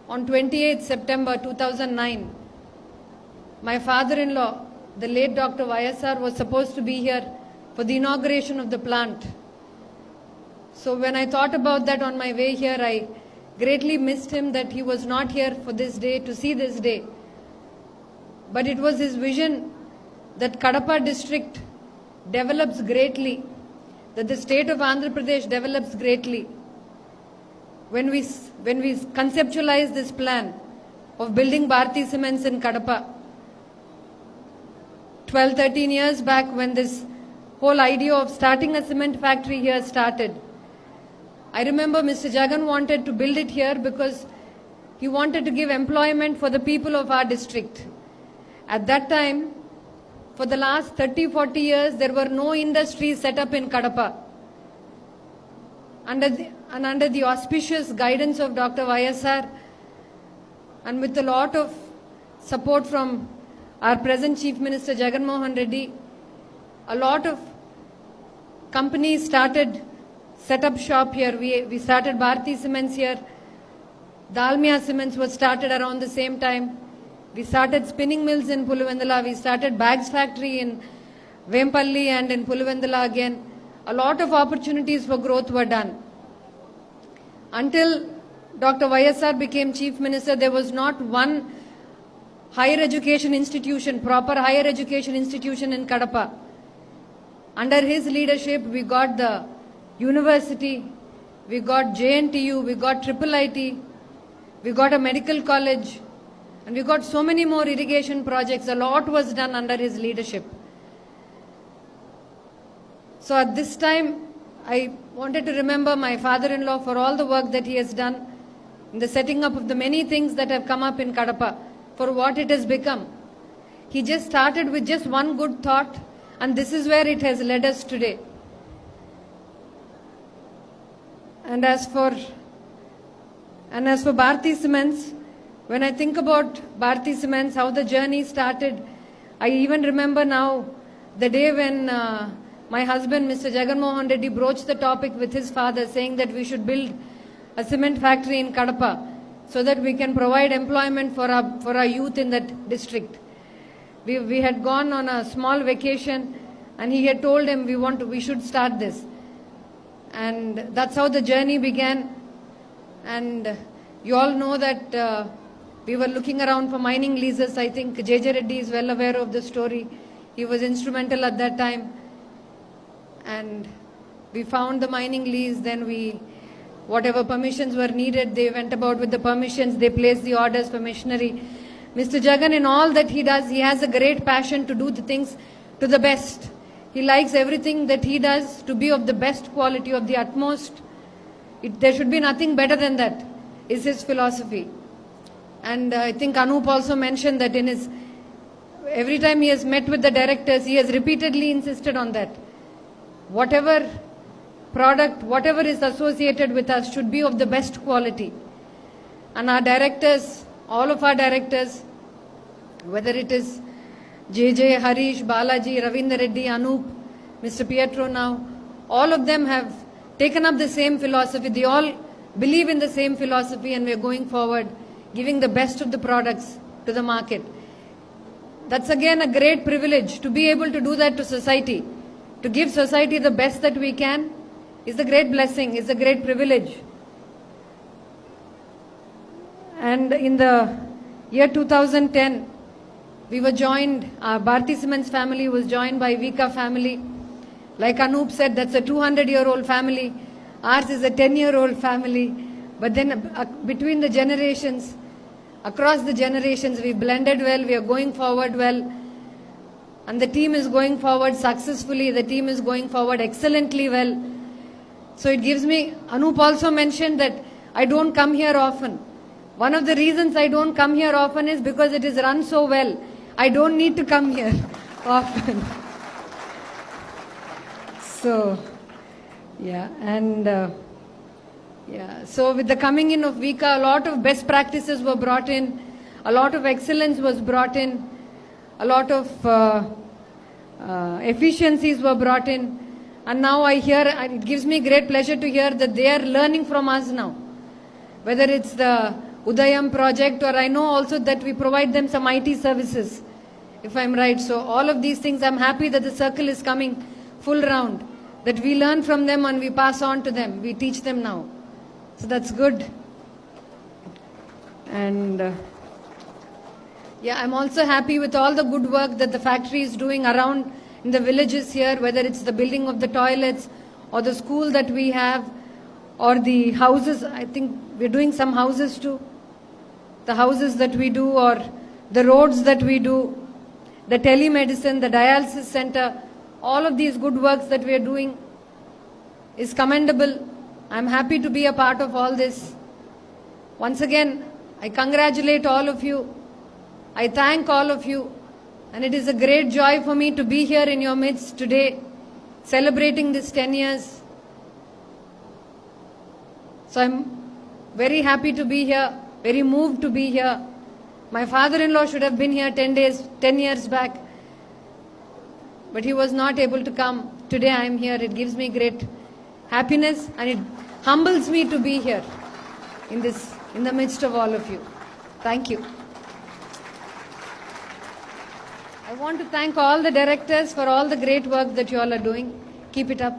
on 28th September 2009, my father-in-law, the late Dr. YSR, was supposed to be here for the inauguration of the plant. So when I thought about that on my way here, I greatly missed him that he was not here for this day, to see this day. But it was his vision that Kadapa district develops greatly, that the state of Andhra Pradesh develops greatly. When we conceptualized this plan of building Bharati Cements in Kadapa, 12-13 years back, when this whole idea of starting a cement factory here started, I remember Mr. Jagan wanted to build it here because he wanted to give employment for the people of our district. At that time, for the last 30-40 years, there were no industries set up in Kadapa. Under the auspicious guidance of Dr. YSR, and with a lot of support from our present Chief Minister Jagan Mohan Reddy, a lot of companies set up shop here. We started Bharati Cements here. Dalmia Cements was started around the same time. We started spinning mills in Puluvendula. We started bags factory in Vempalli and in Puluvendula again. A lot of opportunities for growth were done. Until Dr. YSR became Chief Minister, there was not one higher education institution, proper higher education institution in Kadapa. Under his leadership, we got the university, we got JNTU, we got IIIT, we got a medical college, and we got so many more irrigation projects. A lot was done under his leadership. So at this time, I wanted to remember my father-in-law for all the work that he has done in the setting up of the many things that have come up in Kadapa, for what it has become. He just started with just one good thought, and this is where it has led us today. And as for Bharati Cements, when I think about Bharati Cements, how the journey started, I even remember now the day when my husband, Mr. Jagan Mohan Reddy, broached the topic with his father, saying that we should build a cement factory in Kadapa so that we can provide employment for our youth in that district. We had gone on a small vacation, and he had told him we should start this. And that's how the journey began. And you all know that we were looking around for mining leases. I think J.J. Reddy is well aware of the story. He was instrumental at that time. And we found the mining lease. Then whatever permissions were needed, they went about with the permissions. They placed the orders for machinery. Mr. Jagan, in all that he does, he has a great passion to do the things to the best. He likes everything that he does to be of the best quality, of the utmost. There should be nothing better than that, is his philosophy. And I think Anup also mentioned that every time he has met with the directors, he has repeatedly insisted on that. Whatever product, whatever is associated with us should be of the best quality. And our directors, all of our directors, whether it is JJ, Harish, Balaji, Ravinder Reddy, Anup, Mr. Pietro now, all of them have taken up the same philosophy. They all believe in the same philosophy, and we are going forward, giving the best of the products to the market. That's again a great privilege to be able to do that to society. To give society the best that we can is a great blessing, is a great privilege. And in the year 2010, we were joined, our Bharati Cements family was joined by Vika family. Like Anup said, that's a 200-year-old family. Ours is a 10-year-old family. But then between the generations, across the generations, we blended well, we are going forward well. And the team is going forward successfully, the team is going forward excellently well. So it gives me, Anup also mentioned that I don't come here often. One of the reasons I don't come here often is because it is run so well. I don't need to come here often. So, yeah, and so with the coming in of Vika, a lot of best practices were brought in, a lot of excellence was brought in, a lot of efficiencies were brought in, and now I hear, it gives me great pleasure to hear that they are learning from us now. Whether it's the Udayam project, or I know also that we provide them some IT services, if I'm right. So all of these things, I'm happy that the circle is coming full round, that we learn from them and we pass on to them. We teach them now. So that's good. And yeah, I'm also happy with all the good work that the factory is doing around in the villages here, whether it's the building of the toilets or the school that we have or the houses. I think we're doing some houses too. The houses that we do, or the roads that we do, the telemedicine, the dialysis center, all of these good works that we are doing is commendable. I'm happy to be a part of all this. Once again, I congratulate all of you. I thank all of you. And it is a great joy for me to be here in your midst today, celebrating this 10 years. So I'm very happy to be here, very moved to be here. My father-in-law should have been here 10 years back, but he was not able to come. Today I am here. It gives me great happiness and it humbles me to be here in the midst of all of you. Thank you. I want to thank all the directors for all the great work that you all are doing. Keep it up.